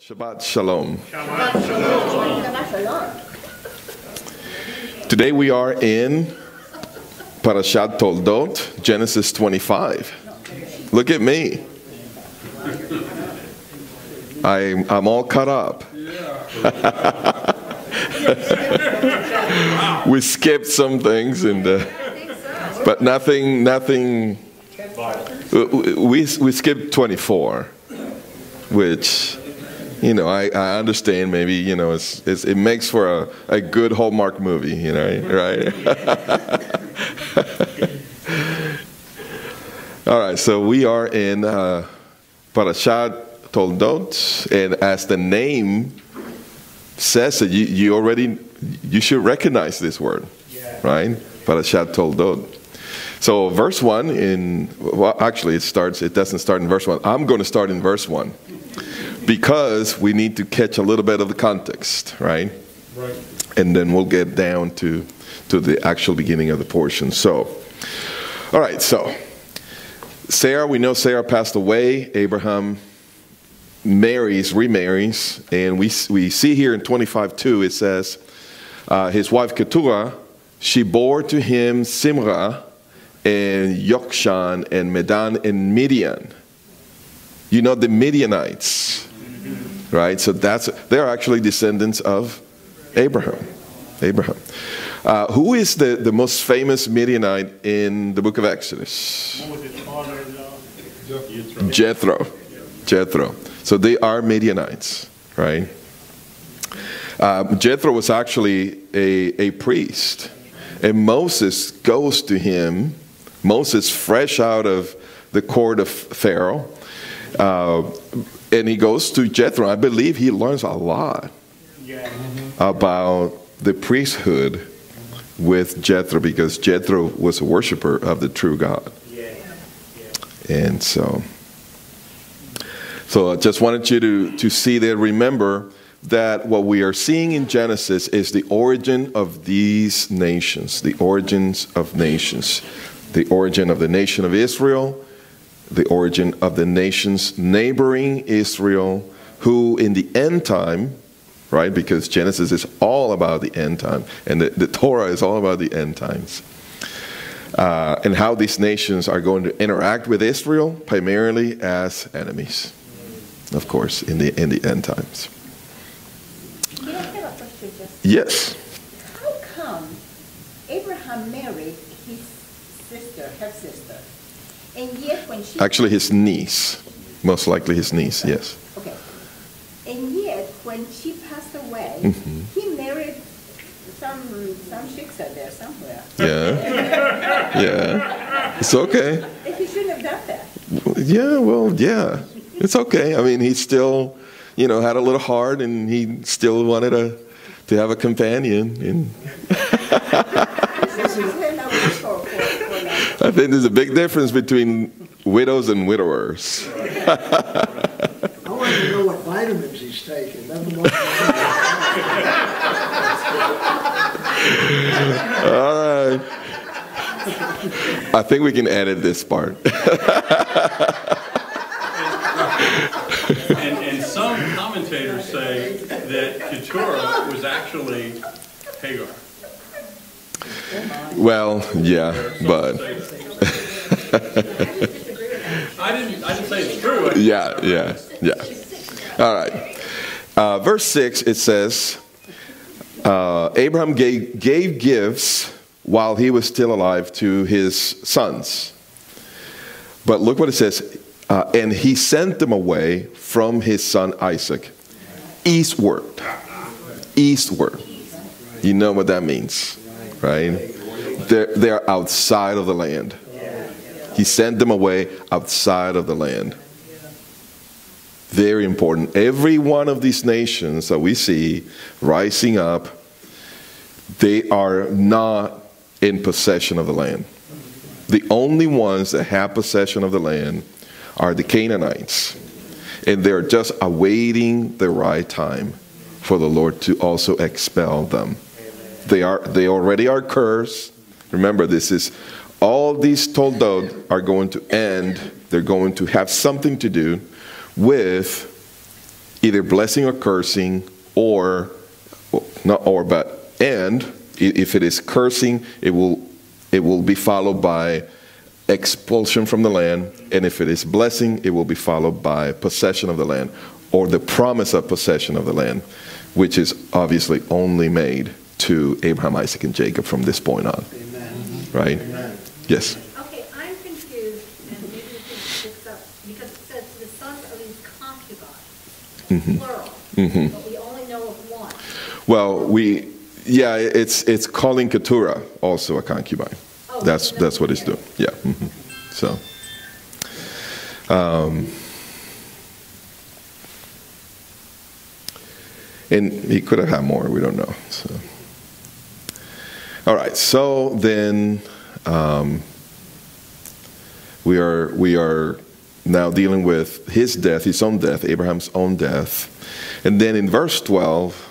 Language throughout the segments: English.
Shabbat Shalom. Shabbat Shalom. Shabbat Shalom. Today we are in Parashat Toldot, Genesis 25. Look at me. I'm all cut up. We skipped some things, but nothing. We skipped 24, which, you know, I understand. Maybe, you know, it makes for a good Hallmark movie, you know, right? All right, so we are in Parashat Toldot, and as the name says it, you should recognize this word, right? Parashat Toldot. So verse 1 actually it doesn't start in verse 1. I'm going to start in verse 1 because we need to catch a little bit of the context, right? Right. And then we'll get down to the actual beginning of the portion. So, all right, so Sarah, we know Sarah passed away. Abraham remarries, and we see here in 25:2 it says, his wife Keturah, she bore to him Simrah and Yokshan and Medan and Midian. You know, the Midianites, right? So they're actually descendants of Abraham. Who is the most famous Midianite in the book of Exodus? What was his father? Jethro. So they are Midianites, right? Jethro was actually a priest, and Moses goes to him. Moses, fresh out of the court of Pharaoh, and he goes to Jethro. I believe he learns a lot about the priesthood with Jethro, because Jethro was a worshiper of the true God. And so I just wanted you to see that. Remember that what we are seeing in Genesis is the origin of these nations, the origins of nations, the origin of the nation of Israel, the origin of the nations neighboring Israel, who in the end time, right, because Genesis is all about the end time, and the Torah is all about the end times, and how these nations are going to interact with Israel primarily as enemies, of course, in the end times. Can I have a question? Yes. How come Abraham married her sister, and yet when she... Actually, his niece. Most likely his niece, yes. Okay. And yet, when she passed away, he married some shiksa there somewhere. Yeah. It's okay. And he shouldn't have done that. Yeah, well, yeah. It's okay. I mean, he still, you know, had a little heart, and he still wanted to have a companion. And I think there's a big difference between widows and widowers. I want to know what vitamins he's taking. All right. I think we can edit this part. And some commentators say that Keturah was actually Hagar. Well, yeah, but I didn't say it's true. yeah. All right. Verse 6, it says, Abraham gave gifts while he was still alive to his sons. But look what it says, and he sent them away from his son Isaac, eastward. You know what that means, right? They're outside of the land. He sent them away outside of the land. Very important. Every one of these nations that we see rising up, they are not in possession of the land. The only ones that have possession of the land are the Canaanites. And they're just awaiting the right time for the Lord to also expel them. They already are cursed. Remember, all these Toldot are going to end. They're going to have something to do with either blessing or cursing, or not or, but and if it is cursing, it will be followed by expulsion from the land, and if it is blessing, it will be followed by possession of the land, or the promise of possession of the land, which is obviously only made to Abraham, Isaac, and Jacob from this point on. Amen. Right? Amen. Yes. Okay, I'm confused, and maybe we can pick this up, because it says the sons of his concubines, plural, but we only know of one. Well, it's calling Keturah also a concubine. Oh, That's what it's doing. Yeah. So, and he could have had more. We don't know. So, all right. So then, we are now dealing with his death, his own death, Abraham's own death, and then in verse 12.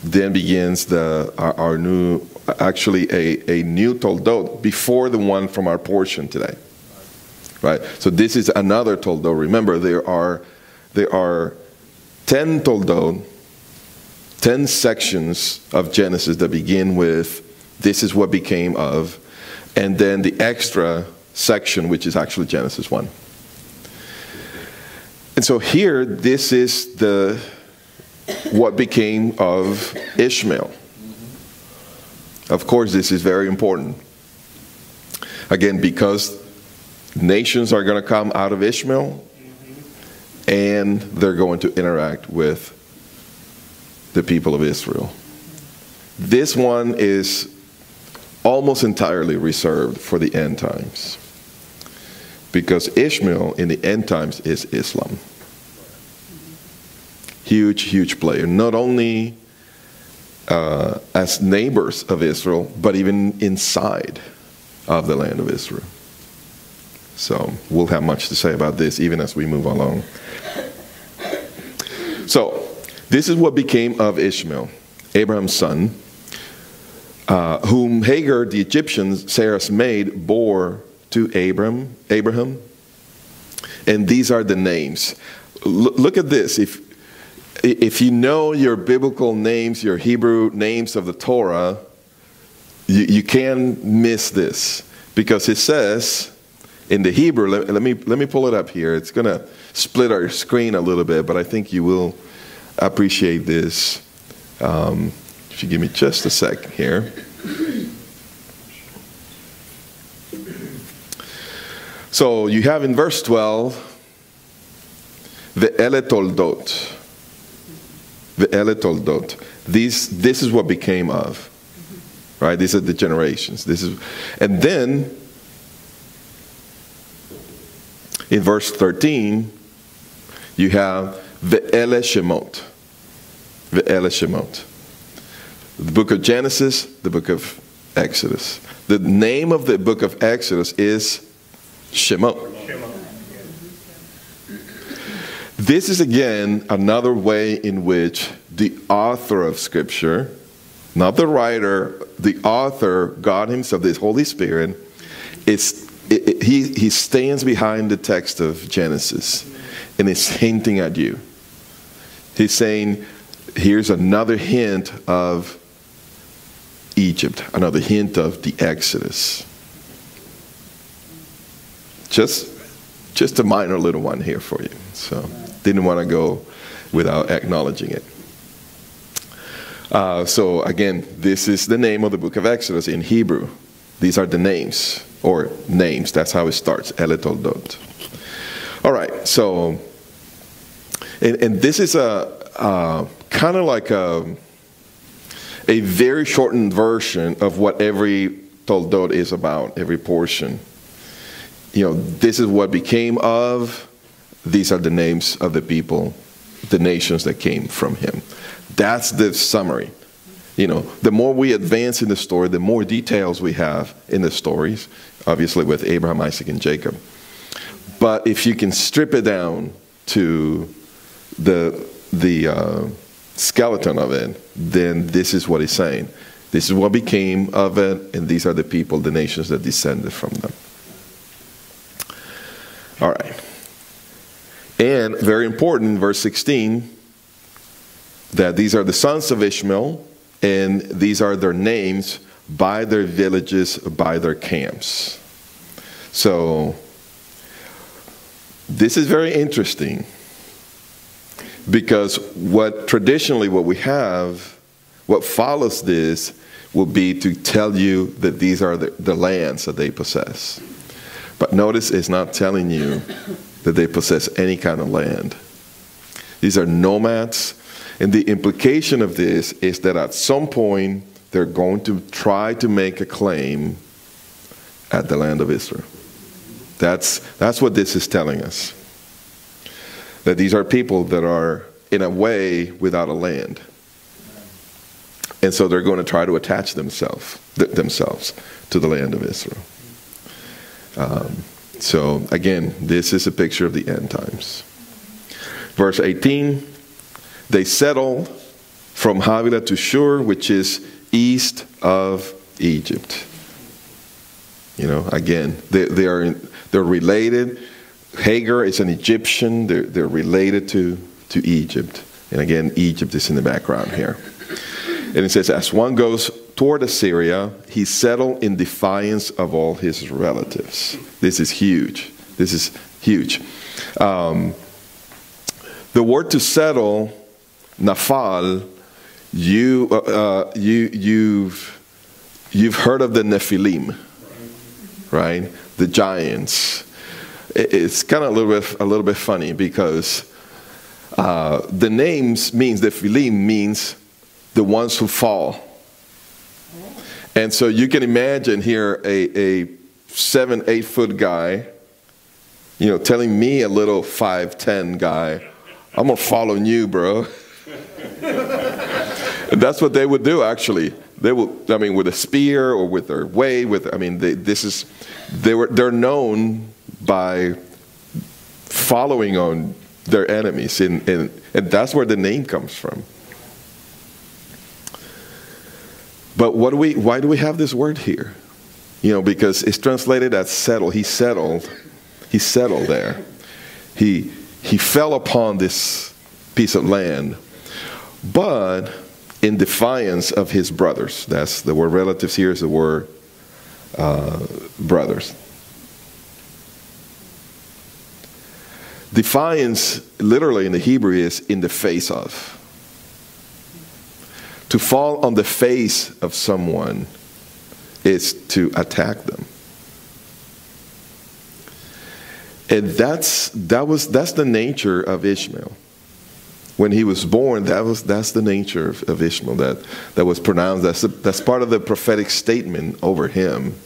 Then begins our new, actually a new Toldot before the one from our portion today, right? So this is another Toldot. Remember, there are 10 Toldot, 10 sections of Genesis that begin with this is what became of, and then the extra section, which is actually Genesis 1. And so here, this is what became of Ishmael. Of course, this is very important. Again, because nations are going to come out of Ishmael, and they're going to interact with the people of Israel. This one is almost entirely reserved for the end times, because Ishmael in the end times is Islam. Huge player, not only as neighbors of Israel, but even inside of the land of Israel. So we'll have much to say about this even as we move along. So this is what became of Ishmael, Abraham's son, whom Hagar, the Egyptian, Sarah's maid, bore to Abraham. And these are the names. Look at this. If you know your biblical names, your Hebrew names of the Torah, you can't miss this, because it says in the Hebrew. Let me pull it up here. It's going to split our screen a little bit, but I think you will appreciate this. If you give me just a second here. So you have in verse 12 the Toldot. The Toldot. This is what became of. Right? These are the generations. And then in verse 13 you have the Shemot. The Shemot. The book of Genesis, the book of Exodus. The name of the book of Exodus is Shemot. This is again another way in which the author of Scripture, not the writer, the author, God himself, the Holy Spirit, he stands behind the text of Genesis and is hinting at you. He's saying, here's another hint of Egypt, another hint of the Exodus. Just a minor little one here for you. So didn't want to go without acknowledging it. So again, this is the name of the book of Exodus in Hebrew. These are the names, or names. That's how it starts. Toldot. All right. So, and this is a kind of like a very shortened version of what every Toldot is about. Every portion. You know, this is what became of. These are the names of the people, the nations that came from him. That's the summary. You know, the more we advance in the story, the more details we have in the stories, obviously with Abraham, Isaac, and Jacob. But if you can strip it down to the skeleton of it, then this is what he's saying. This is what became of it, and these are the people, the nations that descended from them. All right. And very important, verse 16, that these are the sons of Ishmael, and these are their names by their villages, by their camps. So this is very interesting, because traditionally what we have, what follows this will be to tell you that these are the lands that they possess. But notice it's not telling you that they possess any kind of land. These are nomads, and the implication of this is that at some point they're going to try to make a claim at the land of Israel. That's what this is telling us. That these are people that are, in a way, without a land. And so they're going to try to attach themselves to the land of Israel. So again, this is a picture of the end times. Verse 18, they settled from Havilah to Shur, which is east of Egypt. You know, again, they're related. Hagar is an Egyptian. They're related to Egypt. And again, Egypt is in the background here. And it says, as one goes toward Assyria, he settled in defiance of all his relatives. This is huge. This is huge. The word to settle, nafal, you've heard of the Nephilim, right? The giants. It's kind of a little bit funny, because the names means, Nephilim means the ones who fall. And so you can imagine here a 7-8 foot guy, you know, telling me, a little 5'10" guy, I'm gonna follow you, bro. And that's what they would do, actually. They will, I mean, with a spear or with their way, they're known by following on their enemies, and that's where the name comes from. But why do we have this word here? You know, because it's translated as settle. He settled there. He fell upon this piece of land, but in defiance of his brothers. That's the word relatives here is the word brothers. Defiance, literally in the Hebrew, is in the face of. To fall on the face of someone is to attack them. And that's the nature of Ishmael. When he was born, that's the nature of Ishmael that was pronounced. That's part of the prophetic statement over him,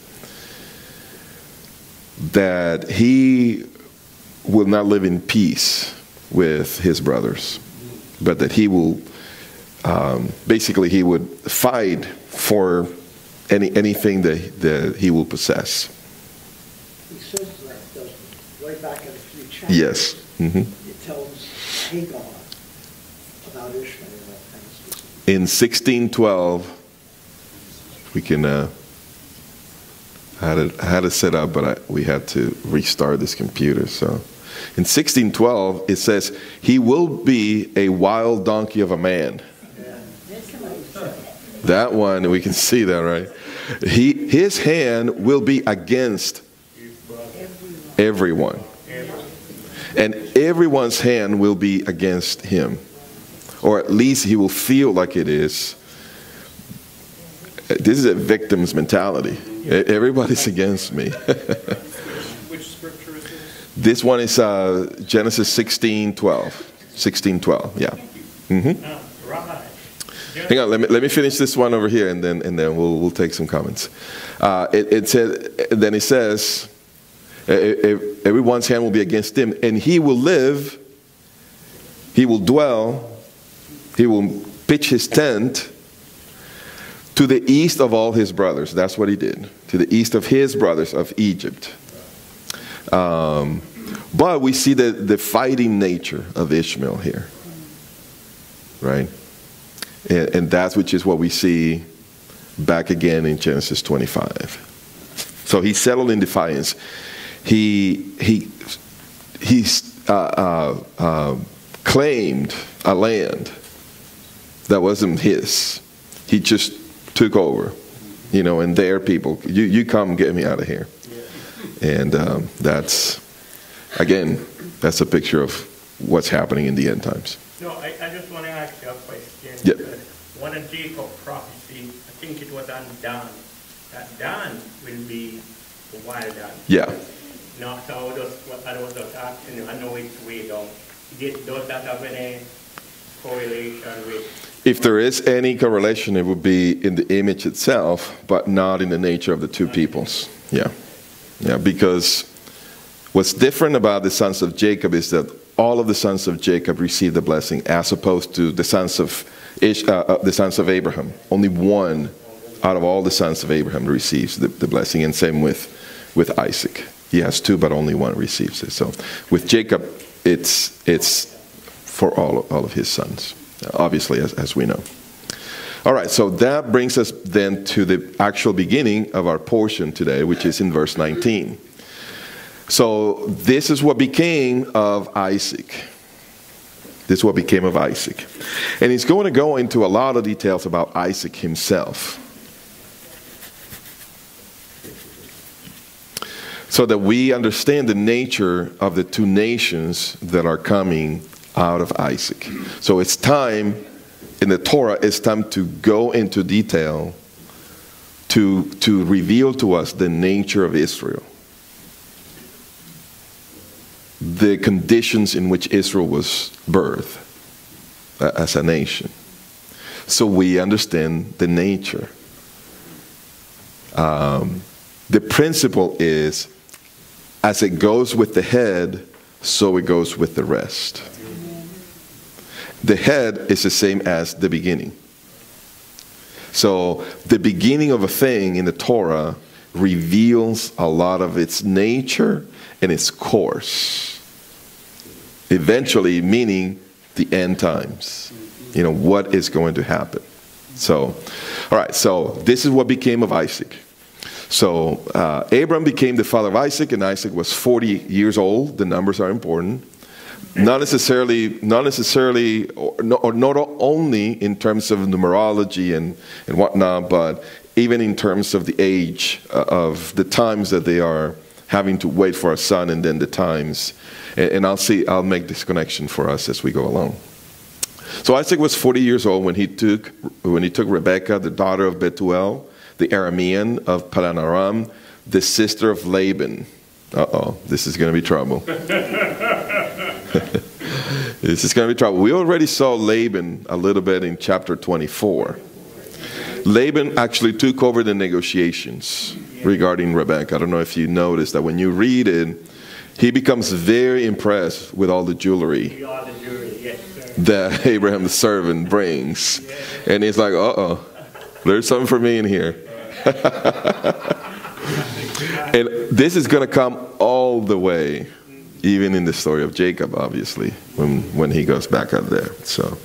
that he will not live in peace with his brothers, but that he will basically he would fight for anything that he will possess. He says that, doesn't he? Right back in a few chapters. Yes. Mm-hmm. It tells Hagar about Ishmael. In 1612, we can. I had it set up, but we had to restart this computer. So, in 1612, it says, "He will be a wild donkey of a man." That one, we can see that, right? His hand will be against everyone. And everyone's hand will be against him. Or at least he will feel like it is. This is a victim's mentality. Everybody's against me. Which scripture is this? This one is Genesis 16:12. 16:12, yeah. Mm-hmm. Right. Hang on, let me finish this one over here, and then we'll take some comments. It says, everyone's hand will be against him, and he will live, he will dwell, he will pitch his tent to the east of all his brothers. That's what he did, to the east of his brothers of Egypt. But we see the fighting nature of Ishmael here, right? And that which is what we see back again in Genesis 25. So he settled in defiance. He claimed a land that wasn't his. He just took over, you know, and their people, you come get me out of here. And that's, again, that's a picture of what's happening in the end times. No, I just want to ask you a question. Yep. One of Jacob's prophecy, I think it was on Dan, that Dan will be the wild Dan. Yeah. No, so I was just asking you, I know it's way down. Does that have any correlation with? If there is any correlation, it would be in the image itself, but not in the nature of the two peoples. Yeah. Yeah, because what's different about the sons of Jacob is that all of the sons of Jacob received the blessing, as opposed to the sons of Abraham. Only one out of all the sons of Abraham receives the blessing, and same with Isaac. He has two, but only one receives it. So with Jacob, it's for all of his sons, obviously, as we know. All right, so that brings us then to the actual beginning of our portion today, which is in verse 19. So this is what became of Isaac. This is what became of Isaac. And he's going to go into a lot of details about Isaac himself, so that we understand the nature of the two nations that are coming out of Isaac. So it's time, in the Torah, it's time to go into detail to reveal to us the nature of Israel, the conditions in which Israel was birthed as a nation, so we understand the nature. The principle is, as it goes with the head, so it goes with the rest. The head is the same as the beginning. So the beginning of a thing in the Torah reveals a lot of its nature and its course. Eventually, meaning the end times. You know, what is going to happen. So, all right, so this is what became of Isaac. So Abram became the father of Isaac, and Isaac was 40 years old. The numbers are important. Not necessarily, or not only in terms of numerology and whatnot, but even in terms of the age of the times that they are having to wait for a son, and then the times. And I'll make this connection for us as we go along. So Isaac was 40 years old when he took Rebekah, the daughter of Bethuel, the Aramean of Padan Aram, the sister of Laban. Uh-oh, this is going to be trouble. This is going to be trouble. We already saw Laban a little bit in chapter 24. Laban actually took over the negotiations regarding Rebekah. I don't know if you noticed that when you read it, he becomes very impressed with all the jewelry that Abraham's servant brings. And he's like, uh-oh, there's something for me in here. And this is going to come all the way, even in the story of Jacob, obviously, when he goes back out there. So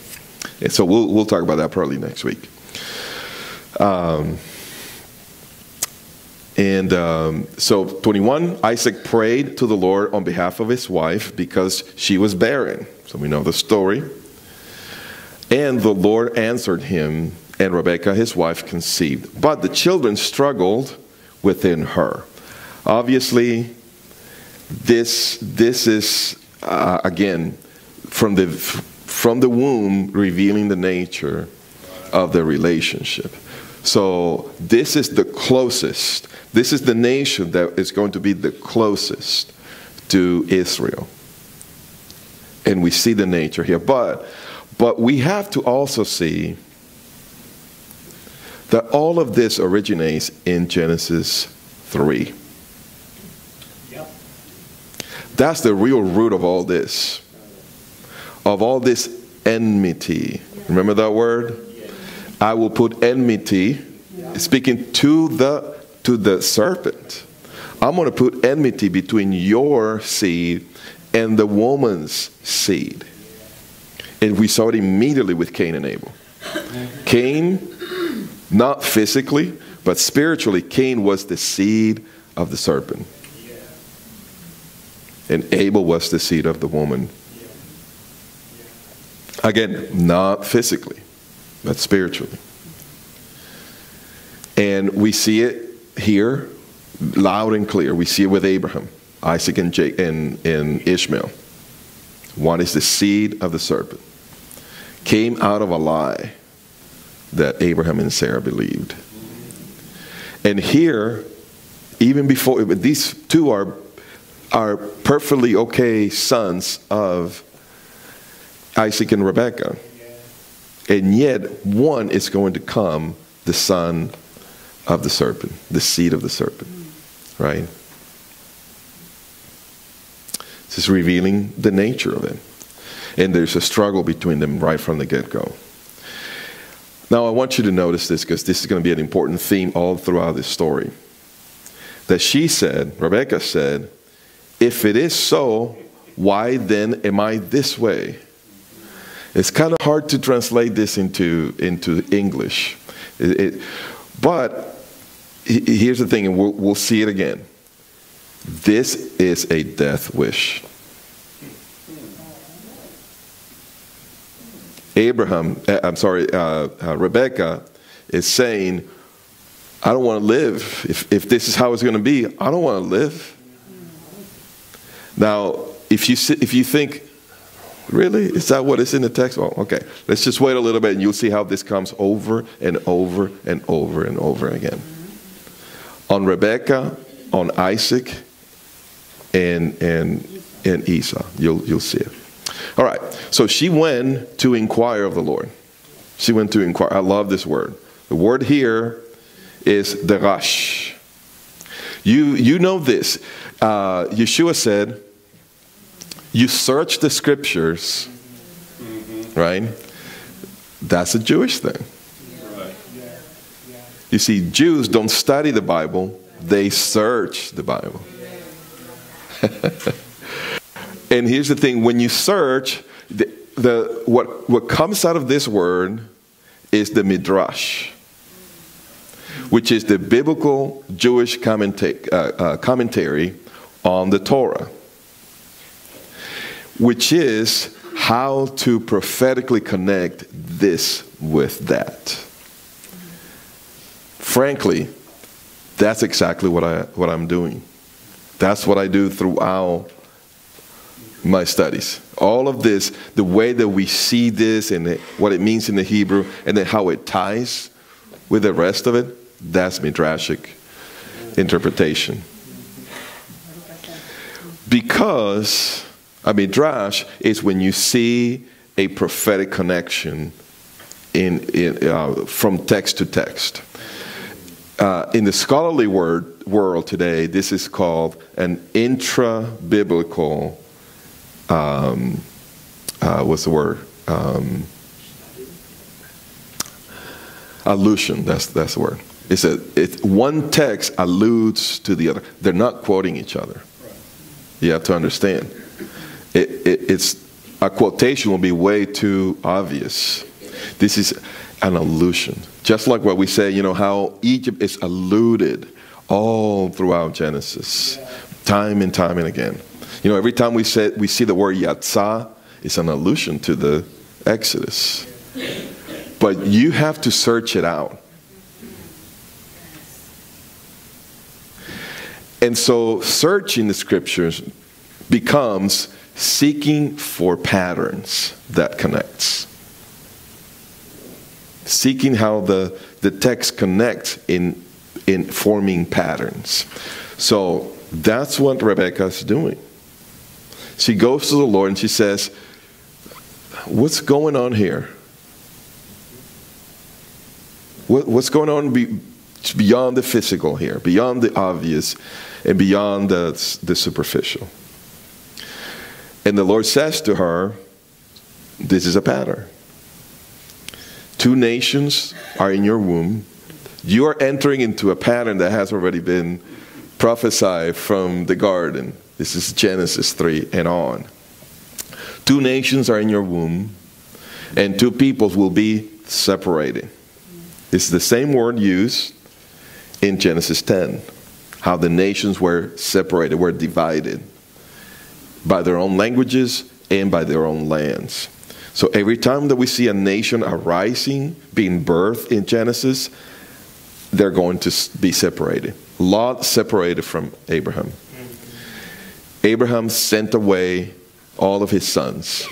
we'll talk about that probably next week. So 21, Isaac prayed to the Lord on behalf of his wife because she was barren. So we know the story. And the Lord answered him, and Rebekah, his wife, conceived. But the children struggled within her. Obviously, this is, again, from the womb, revealing the nature of the relationship. So this is the closest. This is the nation that is going to be the closest to Israel. And we see the nature here. But we have to also see that all of this originates in Genesis 3. Yep. That's the real root of all this. Of all this enmity. Remember that word? I will put enmity, speaking to the serpent. I'm going to put enmity between your seed and the woman's seed. And we saw it immediately with Cain and Abel. Cain, not physically, but spiritually, Cain was the seed of the serpent. And Abel was the seed of the woman. Again, not physically, but spiritually. And we see it here loud and clear. We see it with Abraham, Isaac, and Ishmael. One is the seed of the serpent. Came out of a lie that Abraham and Sarah believed. And here, even before, these two are perfectly okay sons of Isaac and Rebekah. And yet, one is going to come the son of the serpent, the seed of the serpent, right? This is revealing the nature of it. And there's a struggle between them right from the get-go. Now, I want you to notice this because this is going to be an important theme all throughout this story. That she said, Rebekah said, if it is so, why then am I this way? It's kind of hard to translate this into English. But here's the thing, and we'll see it again. This is a death wish. Rebekah is saying, I don't want to live. If this is how it's going to be, I don't want to live. Now, if you think, really? Is that what is in the text? Well, okay. Let's just wait a little bit and you'll see how this comes over and over and over and over again. On Rebekah, on Isaac, and Esau. You'll see it. All right. So she went to inquire of the Lord. She went to inquire. I love this word. The word here is derash. You know this. Yeshua said, you search the scriptures, right? That's a Jewish thing. You see, Jews don't study the Bible, they search the Bible. And here's the thing, when you search, what comes out of this word is the midrash, which is the biblical Jewish commentary on the Torah, which is how to prophetically connect this with that. Frankly, that's exactly what I'm doing. That's what I do throughout my studies. All of this, the way that we see this and what it means in the Hebrew, and then how it ties with the rest of it, that's midrashic interpretation. Because a midrash is when you see a prophetic connection from text to text. In the scholarly world today, this is called an intra-biblical, what's the word? Allusion, that's the word. It's one text alludes to the other. They're not quoting each other. You have to understand. It's a quotation will be way too obvious. This is an allusion. Just like what we say, you know, how Egypt is alluded all throughout Genesis, time and time and again. You know, every time we see the word Yatzah, it's an allusion to the Exodus. But you have to search it out. And so searching the scriptures becomes seeking for patterns that connects. Seeking how the text connects in forming patterns. So that's what Rebekah's doing. She goes to the Lord and she says, what's going on here? What's going on beyond the physical here, beyond the obvious, and beyond the superficial? And the Lord says to her, this is a pattern. 2 nations are in your womb. You are entering into a pattern that has already been prophesied from the garden. This is Genesis 3 and on. 2 nations are in your womb, and 2 peoples will be separated. It's the same word used in Genesis 10, how the nations were separated, were divided. by their own languages and by their own lands. So every time that we see a nation arising, being birthed in Genesis, they're going to be separated. Lot separated from Abraham. Abraham sent away all of his sons.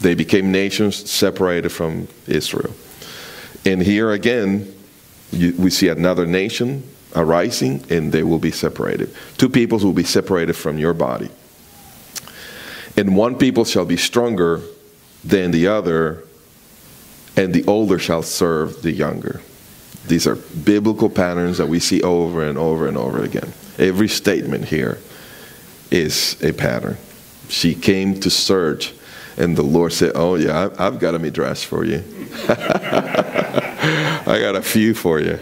They became nations separated from Israel. And here again, we see another nation arising, and they will be separated. Two peoples will be separated from your body. And one people shall be stronger than the other, and the older shall serve the younger. These are biblical patterns that we see over and over and over again. Every statement here is a pattern. She came to search, and the Lord said, oh yeah, I've got a midrash for you. I got a few for you.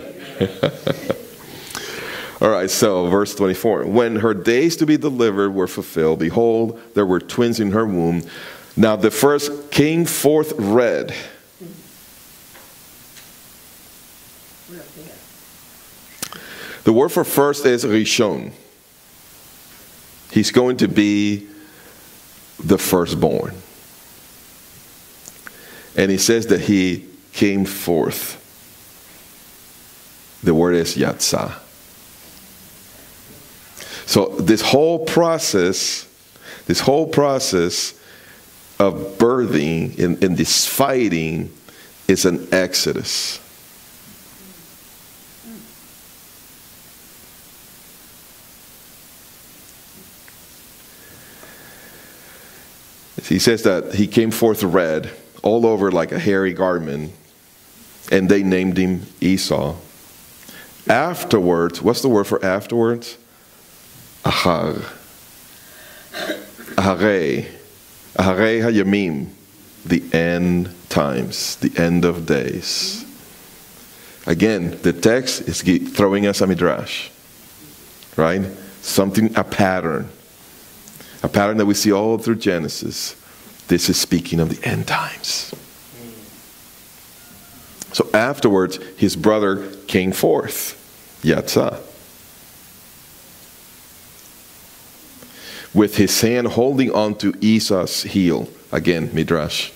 All right, so verse 24. When her days to be delivered were fulfilled, behold, there were twins in her womb. Now the first came forth red. The word for first is Rishon. He's going to be the firstborn. And he says that he came forth. The word is Yatzah. So this whole process of birthing in this fighting is an exodus. He says that he came forth red, all over like a hairy garment, and they named him Esau. Afterwards, what's the word for afterwards? Ahar. Aharei. Aharei hayamim. The end times, the end of days. Again, the text is throwing us a midrash, right? Something, a pattern that we see all through Genesis. This is speaking of the end times. So afterwards, his brother came forth, Yatzah, with his hand holding on to Esau's heel. Again, midrash.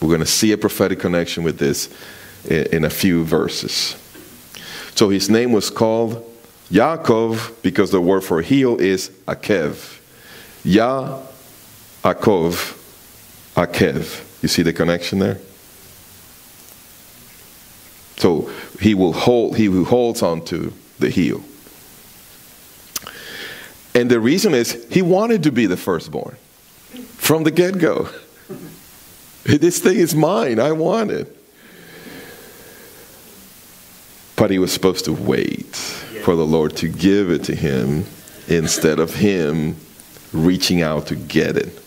We're going to see a prophetic connection with this in a few verses. So his name was called Yaakov because the word for heel is Akev. Yaakov, Akev. You see the connection there? So he who holds on to the heel. And the reason is he wanted to be the firstborn from the get-go. This thing is mine. I want it. But he was supposed to wait for the Lord to give it to him instead of him reaching out to get it.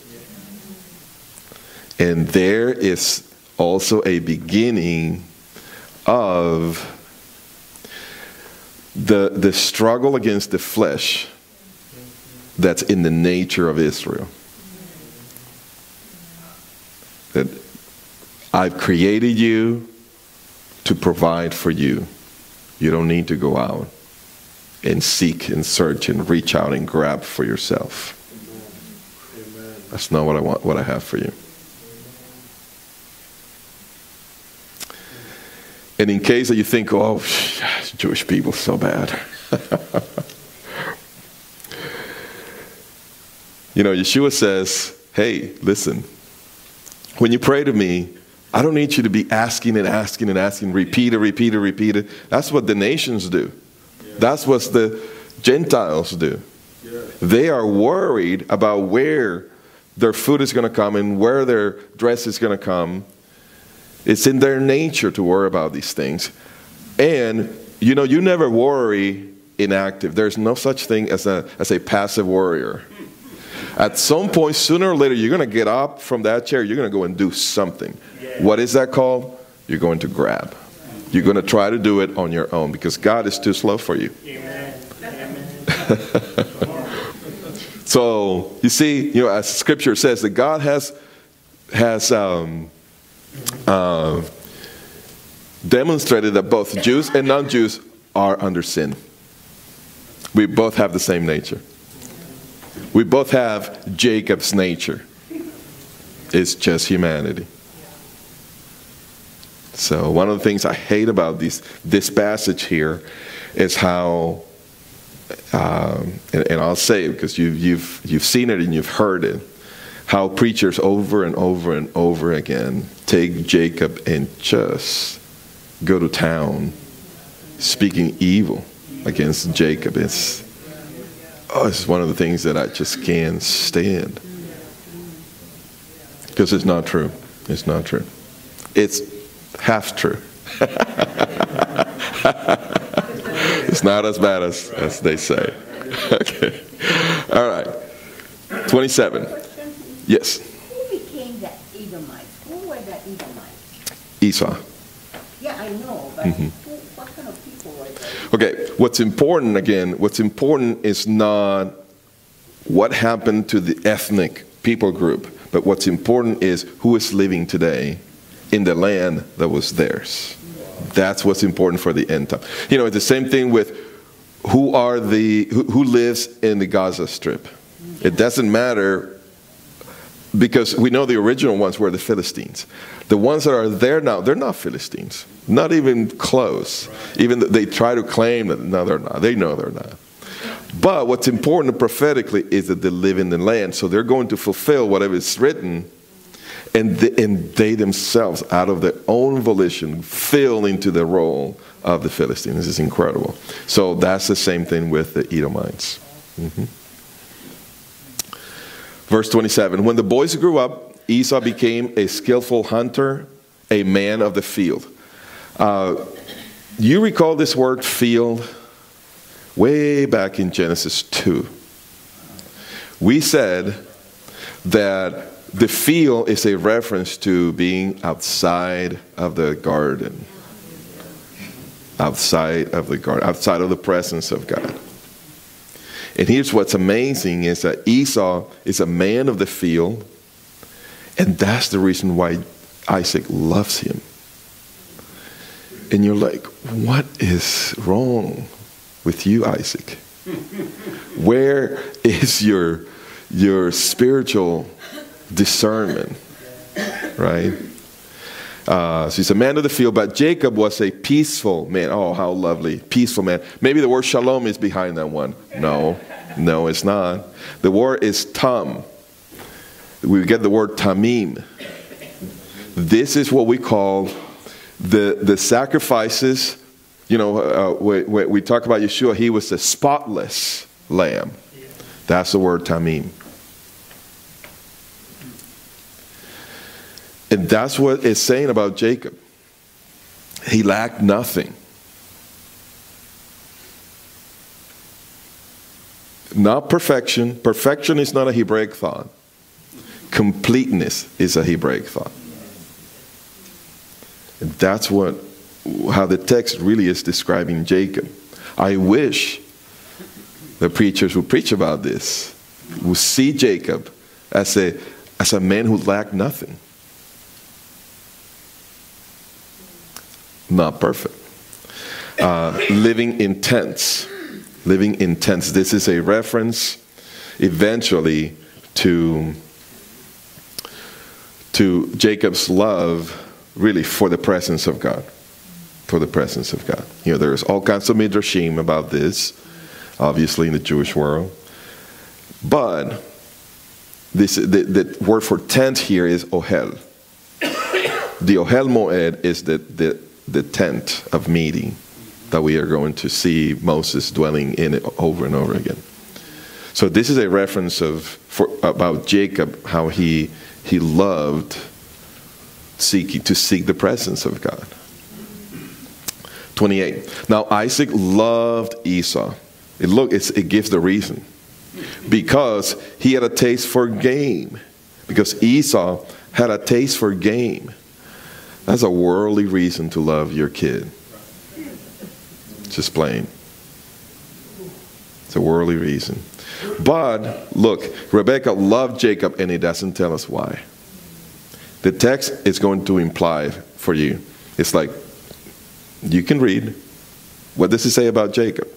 And there is also a beginning of the struggle against the flesh that's in the nature of Israel. That I've created you to provide for you. You don't need to go out and seek and search and reach out and grab for yourself. Amen. That's not what I want, what I have for you. And in case that you think, oh, Jewish people so bad. You know, Yeshua says, hey, listen, when you pray to me, I don't need you to be asking and asking and asking, repeat it. That's what the nations do. Yeah. That's what the Gentiles do. Yeah. They are worried about where their food is going to come and where their dress is going to come. It's in their nature to worry about these things. And, you know, you never worry inactive. There's no such thing as a passive worrier. At some point, sooner or later, you're going to get up from that chair. You're going to go and do something. Yeah. What is that called? You're going to grab. You're going to try to do it on your own because God is too slow for you. Amen. So, you see, you know, as Scripture says, that God has demonstrated that both Jews and non-Jews are under sin. We both have the same nature. We both have Jacob's nature. It's just humanity. So one of the things I hate about this passage here is how, and I'll say it because you've seen it and you've heard it, how preachers over and over and over again take Jacob and just go to town speaking evil against Jacob. It's one of the things that I just can't stand. Because it's not true. It's not true. It's half true. It's not as bad as they say. Okay. All right. 27. Yes. Who became the Edomites? Who were the Edomites? Esau. Yeah, I know, but what kind of people were they? Okay. What's important is not what happened to the ethnic people group, but what's important is who is living today in the land that was theirs. That's what's important for the end time. You know, it's the same thing with who lives in the Gaza Strip. It doesn't matter, because we know the original ones were the Philistines. The ones that are there now, they're not Philistines. Not even close. Even though they try to claim that, no, they're not. They know they're not. But what's important prophetically is that they live in the land. So they're going to fulfill whatever is written, and they themselves, out of their own volition, fill into the role of the Philistines. This is incredible. So that's the same thing with the Edomites. Verse 27, when the boys grew up, Esau became a skillful hunter, a man of the field. You recall this word field? Way back in Genesis 2. We said that the field is a reference to being outside of the garden. Outside of the garden, outside of the presence of God. And here's what's amazing is that Esau is a man of the field, and that's the reason why Isaac loves him. And you're like, what is wrong with you, Isaac? Where is your spiritual discernment? Right? So he's a man of the field, but Jacob was a peaceful man. Oh, how lovely. Peaceful man. Maybe the word shalom is behind that one. No, it's not. The word is tam. We get the word tamim. This is what we call the sacrifices. You know, when we talk about Yeshua, he was a spotless lamb. That's the word tamim. And that's what it's saying about Jacob. He lacked nothing. Not perfection. Perfection is not a Hebraic thought. Completeness is a Hebraic thought. And that's how the text really is describing Jacob. I wish the preachers who preach about this would see Jacob as a man who lacked nothing. Not perfect. Living in tents. Living in tents. This is a reference eventually to Jacob's love, really, for the presence of God. For the presence of God. You know, there's all kinds of midrashim about this, obviously in the Jewish world. But the word for tent here is ohel. The ohel moed is the tent of meeting that we are going to see Moses dwelling in it over and over again. So this is a reference about Jacob, how he loved to seek the presence of God. 28. Now Isaac loved Esau. It gives the reason. Because he had a taste for game. Because Esau had a taste for game. That's a worldly reason to love your kid. Just plain. It's a worldly reason. But, look, Rebekah loved Jacob, and it doesn't tell us why. The text is going to imply for you. It's like, you can read. What does it say about Jacob?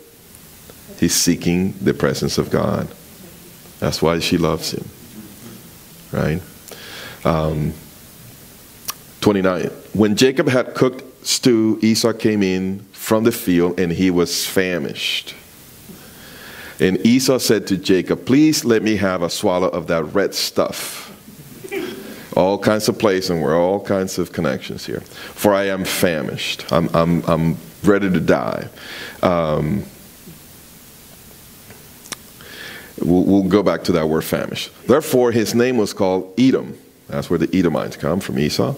He's seeking the presence of God. That's why she loves him. Right? 29. When Jacob had cooked stew, Esau came in from the field, and he was famished. And Esau said to Jacob, please let me have a swallow of that red stuff. All kinds of places, and we're all kinds of connections here. For I am famished. I'm ready to die. We'll go back to that word famished. Therefore, his name was called Edom. That's where the Edomites come from, Esau.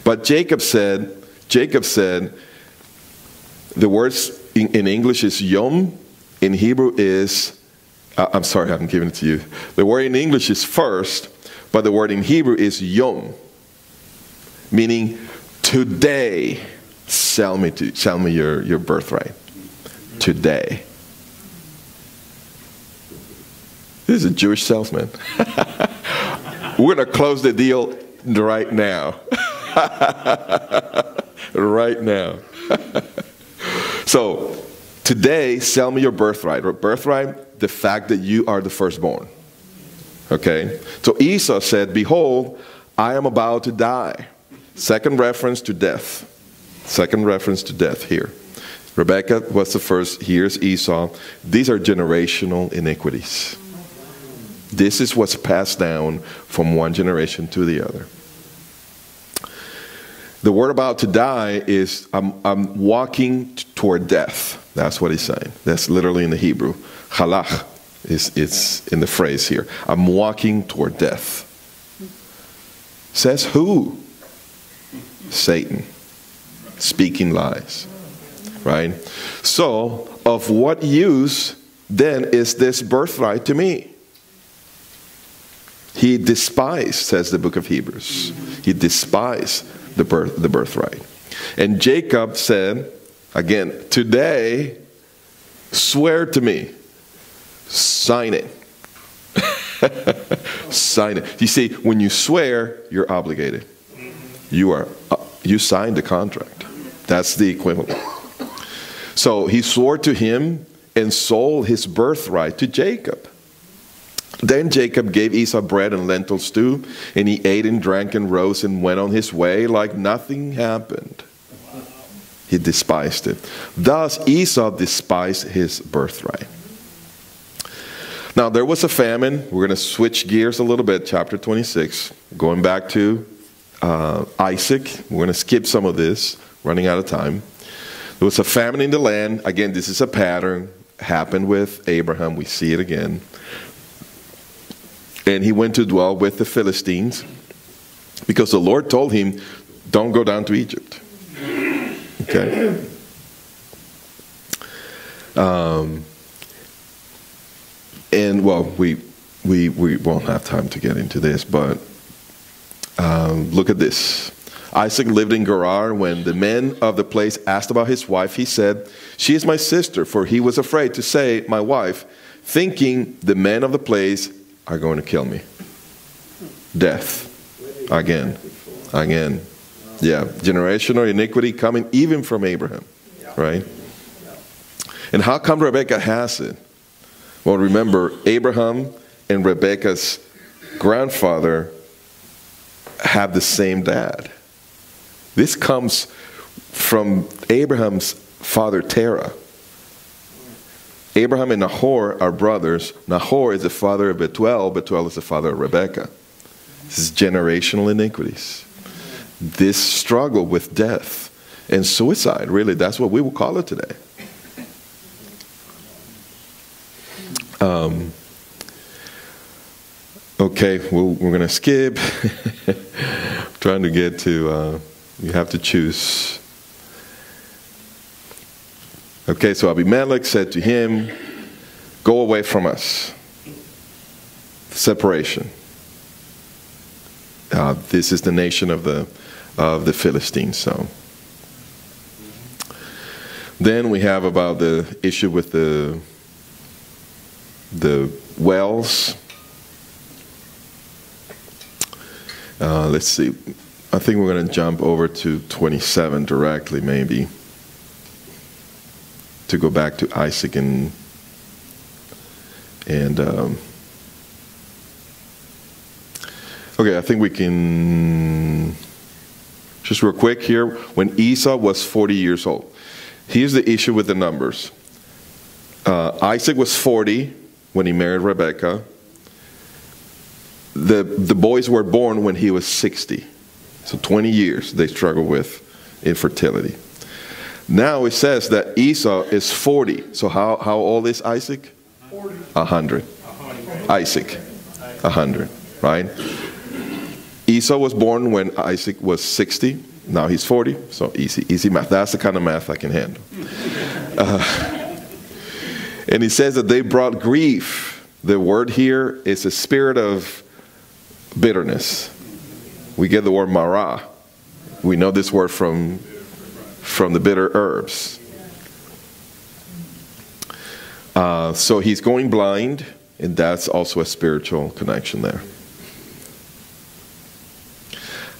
But Jacob said, the words in English is yom. In Hebrew is, I'm sorry, I'm giving it to you. The word in English is first, but the word in Hebrew is yom, meaning today, sell me your birthright. Today. This is a Jewish salesman. We're going to close the deal right now. Right now. So, today, sell me your birthright. Or birthright, the fact that you are the firstborn. Okay? So Esau said, behold, I am about to die. Second reference to death. Second reference to death here. Rebekah was the first. Here's Esau. These are generational iniquities. This is what's passed down from one generation to the other. The word about to die is, I'm walking toward death. That's what he's saying. That's literally in the Hebrew. Halach is in the phrase here. I'm walking toward death. Says who? Satan. Speaking lies. Right? So, of what use then is this birthright to me? He despised, says the book of Hebrews. He despised the birthright. And Jacob said, again, today, swear to me. Sign it. Sign it. You see, when you swear, you're obligated. You signed the contract. That's the equivalent. So he swore to him and sold his birthright to Jacob. Then Jacob gave Esau bread and lentil stew, and he ate and drank and rose and went on his way like nothing happened. He despised it. Thus Esau despised his birthright. Now there was a famine. We're going to switch gears a little bit, chapter 26. Going back to Isaac. We're going to skip some of this, running out of time. There was a famine in the land. Again, this is a pattern. Happened with Abraham. We see it again. And he went to dwell with the Philistines because the Lord told him, don't go down to Egypt. Okay. And well, we won't have time to get into this, but look at this. Isaac lived in Gerar. When the men of the place asked about his wife, he said, she is my sister, for he was afraid to say my wife, thinking the men of the place are going to kill me. Death. Again. Yeah, generational iniquity coming even from Abraham. Right? And how come Rebekah has it? Well, remember, Abraham and Rebekah's grandfather have the same dad. This comes from Abraham's father Terah. Abraham and Nahor are brothers. Nahor is the father of Bethuel. Bethuel is the father of Rebekah. This is generational iniquities. This struggle with death and suicide, really, that's what we will call it today. Okay, we're going to skip. Trying to get to, you have to choose. Okay, so Abimelech said to him, go away from us. Separation. This is the nation of the Philistines. So then we have about the issue with the wells. Let's see. I think we're going to jump over to 27 directly, maybe, to go back to Isaac and Okay, I think we can, just real quick here, when Esau was 40 years old. Here's the issue with the numbers. Isaac was 40 when he married Rebekah. The boys were born when he was 60. So 20 years they struggled with infertility. Now it says that Esau is 40. So how old is Isaac? 40. 100. Isaac, 100, right? Esau was born when Isaac was 60. Now he's 40. So easy math. That's the kind of math I can handle. And he says that they brought grief. The word here is a spirit of bitterness. We get the word marah. We know this word from the bitter herbs. So he's going blind, and that's also a spiritual connection there.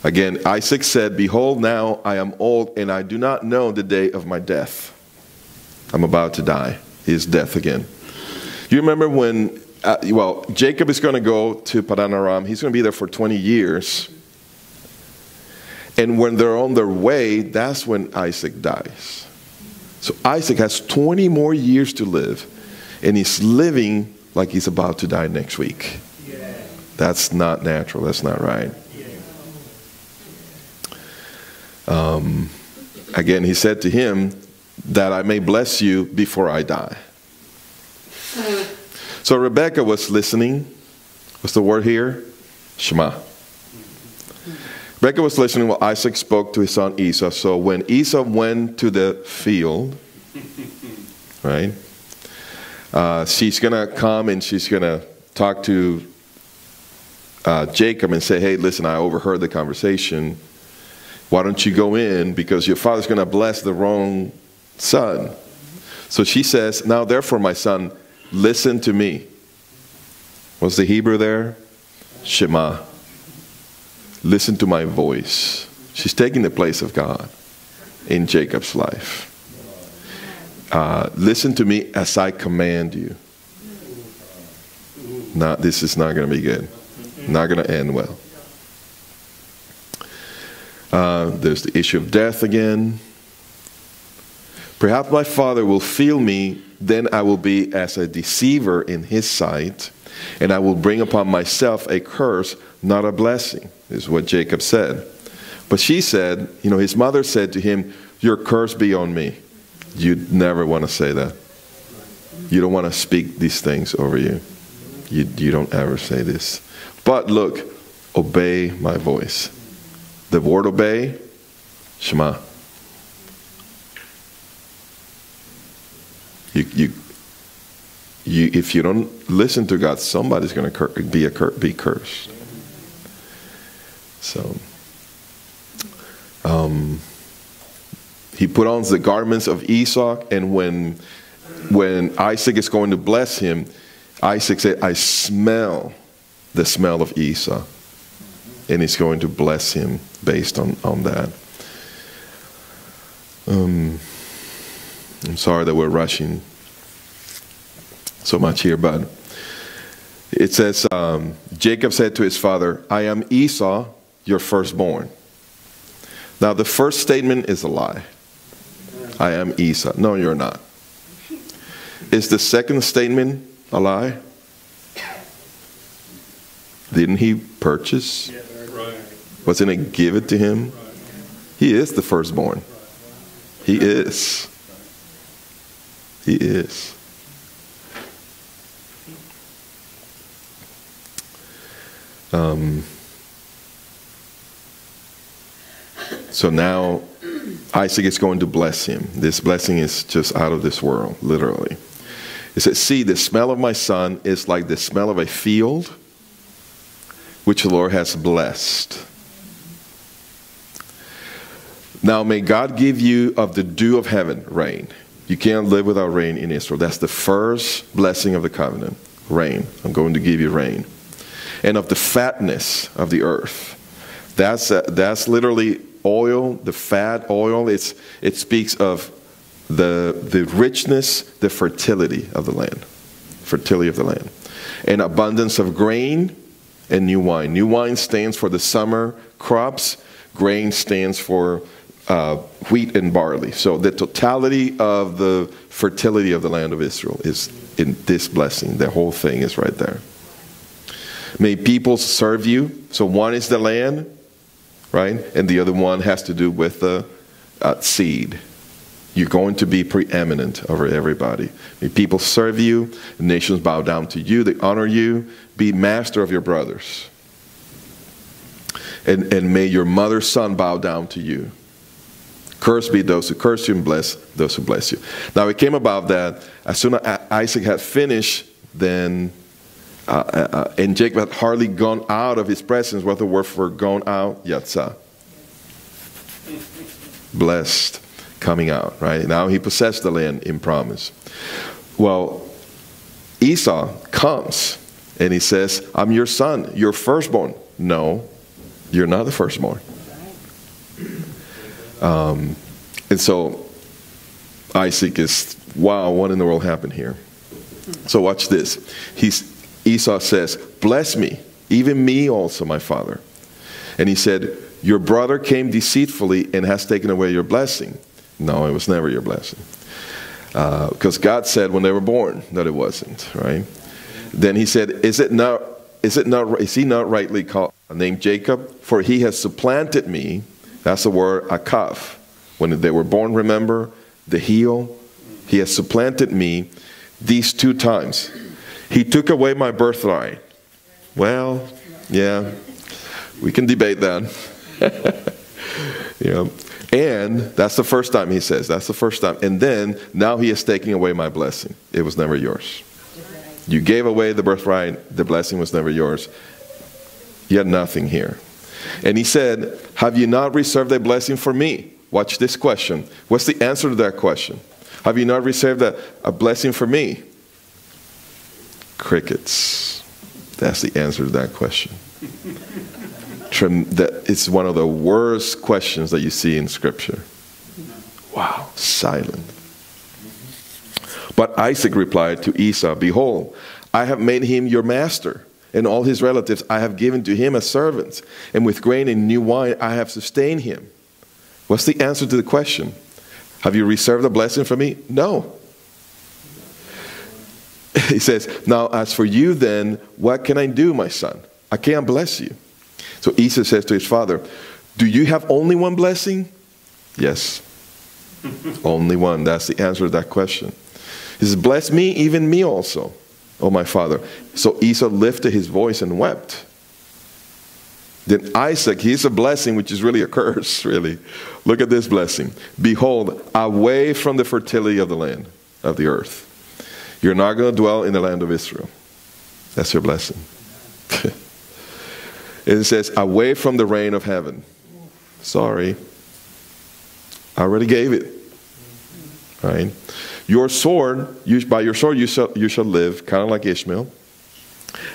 Again, Isaac said, "Behold, now I am old, and I do not know the day of my death." I'm about to die. His death again. You remember when, Jacob is going to go to Padan Aram. He's going to be there for 20 years. And when they're on their way, that's when Isaac dies. So Isaac has 20 more years to live. And he's living like he's about to die next week. Yeah. That's not natural. That's not right. Yeah. Again, he said to him, that I may bless you before I die. So Rebekah was listening. What's the word here? Shema. Rebekah was listening while Isaac spoke to his son Esau. So when Esau went to the field, right, she's going to come and she's going to talk to Jacob and say, "Hey, listen, I overheard the conversation. Why don't you go in, because your father's going to bless the wrong son." So she says, "Now therefore, my son, listen to me." What's the Hebrew there? Shema. Listen to my voice. She's taking the place of God in Jacob's life. Listen to me as I command you. This is not going to be good. Not going to end well. There's the issue of death again. "Perhaps my father will feel me, then I will be as a deceiver in his sight, and I will bring upon myself a curse, not a blessing," is what Jacob said. But she said, his mother said to him, "Your curse be on me." You'd never want to say that. You don't want to speak these things over you. You don't ever say this. "But look, obey my voice." The word obey, Shema. If you don't listen to God, somebody's going to be cursed. So, he put on the garments of Esau, and when Isaac is going to bless him, Isaac said, "I smell the smell of Esau," and he's going to bless him based on that. I'm sorry that we're rushing so much here, but it says, Jacob said to his father, "I am Esau, your firstborn." Now the first statement is a lie. I am Esau. No, you're not. Is the second statement a lie? Didn't he purchase? Wasn't it given to him? He is the firstborn. He is. He is. So now Isaac is going to bless him. This blessing is just out of this world, literally. It says, "See, the smell of my son is like the smell of a field which the Lord has blessed. Now may God give you of the dew of heaven, rain." You can't live without rain in Israel. That's the first blessing of the covenant. Rain. I'm going to give you rain. "And of the fatness of the earth." That's literally oil, the fat oil. It speaks of the richness, the fertility of the land. Fertility of the land. "And abundance of grain and new wine. New wine stands for the summer crops. Grain stands for wheat and barley. So the totality of the fertility of the land of Israel is in this blessing. The whole thing is right there. May people serve you. So one is the land, right? And the other one has to do with the seed. You're going to be preeminent over everybody. May people serve you. The nations bow down to you. They honor you. Be master of your brothers. And may your mother's son bow down to you. Cursed be those who curse you, and bless those who bless you. Now it came about that as soon as Isaac had finished, then and Jacob had hardly gone out of his presence. What the word for gone out? Yatzah. Blessed, coming out, right? Now he possessed the land in promise. Well, Esau comes and he says, I'm your son, your firstborn. No, you're not the firstborn. And so Isaac is, wow, what in the world happened here? So watch this. Esau says, bless me, even me also, my father. And he said, your brother came deceitfully and has taken away your blessing. No, it was never your blessing. Because God said when they were born that it wasn't, right? Then he said, is he not rightly called, named Jacob? For he has supplanted me. That's the word akav. When they were born, remember, the heel. He has supplanted me these 2 times. He took away my birthright. Well, yeah, we can debate that. Yeah. And that's the first time he says. That's the first time. And then, now he is taking away my blessing. It was never yours. You gave away the birthright. The blessing was never yours. You had nothing here. And he said, have you not reserved a blessing for me? Watch this question. What's the answer to that question? Have you not reserved a blessing for me? Crickets. That's the answer to that question. It's one of the worst questions that you see in Scripture. Wow, silent. But Isaac replied to Esau, behold, I have made him your master, and all his relatives I have given to him as servants, and with grain and new wine I have sustained him. What's the answer to the question? Have you reserved a blessing for me? No. He says, now as for you then, what can I do, my son? I can't bless you. So Esau says to his father, do you have only one blessing? Yes. Only one. That's the answer to that question. He says, bless me, even me also, oh my father. So Esau lifted his voice and wept. Then Isaac, he's a blessing, which is really a curse, really. Look at this blessing. Behold, away from the fertility of the land, of the earth. You're not going to dwell in the land of Israel. That's your blessing. It says, away from the rain of heaven. Sorry. I already gave it. Right? Your sword, by your sword you shall live, kind of like Ishmael.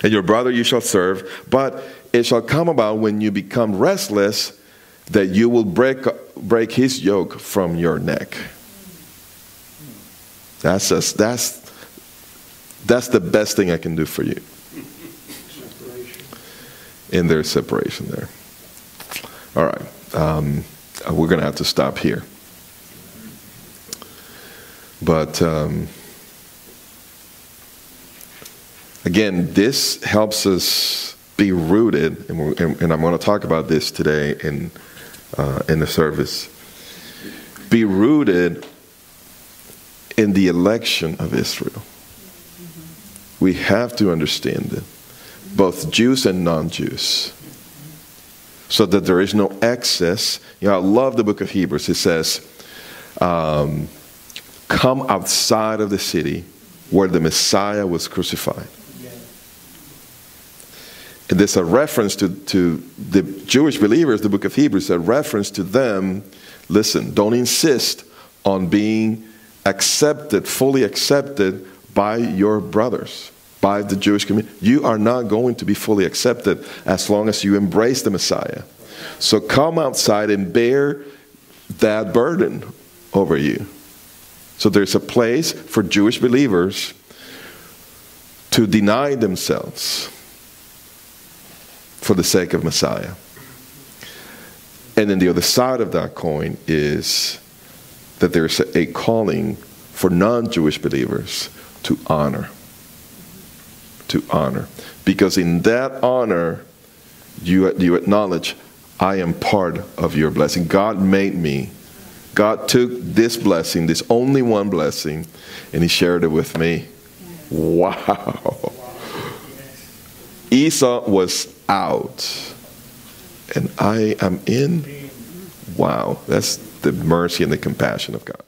And your brother you shall serve. But it shall come about when you become restless that you will break his yoke from your neck. That's the best thing I can do for you. And there's separation there. All right. We're going to have to stop here. But again, this helps us be rooted, and I'm going to talk about this today in the service. Be rooted in the election of Israel. We have to understand it, both Jews and non-Jews, so that there is no excess. You know, I love the book of Hebrews. It says, come outside of the city where the Messiah was crucified. And there's a reference to the Jewish believers, the book of Hebrews, a reference to them. Listen, don't insist on being accepted, fully accepted by your brothers, by the Jewish community. You are not going to be fully accepted as long as you embrace the Messiah. So come outside and bear that burden over you. So there's a place for Jewish believers to deny themselves for the sake of Messiah. And then the other side of that coin is that there's a calling for non-Jewish believers to honor. To honor. Because in that honor, you acknowledge, I am part of your blessing. God made me. God took this blessing, this only one blessing, and he shared it with me. Wow. Esau was out, and I am in. Wow. That's the mercy and the compassion of God.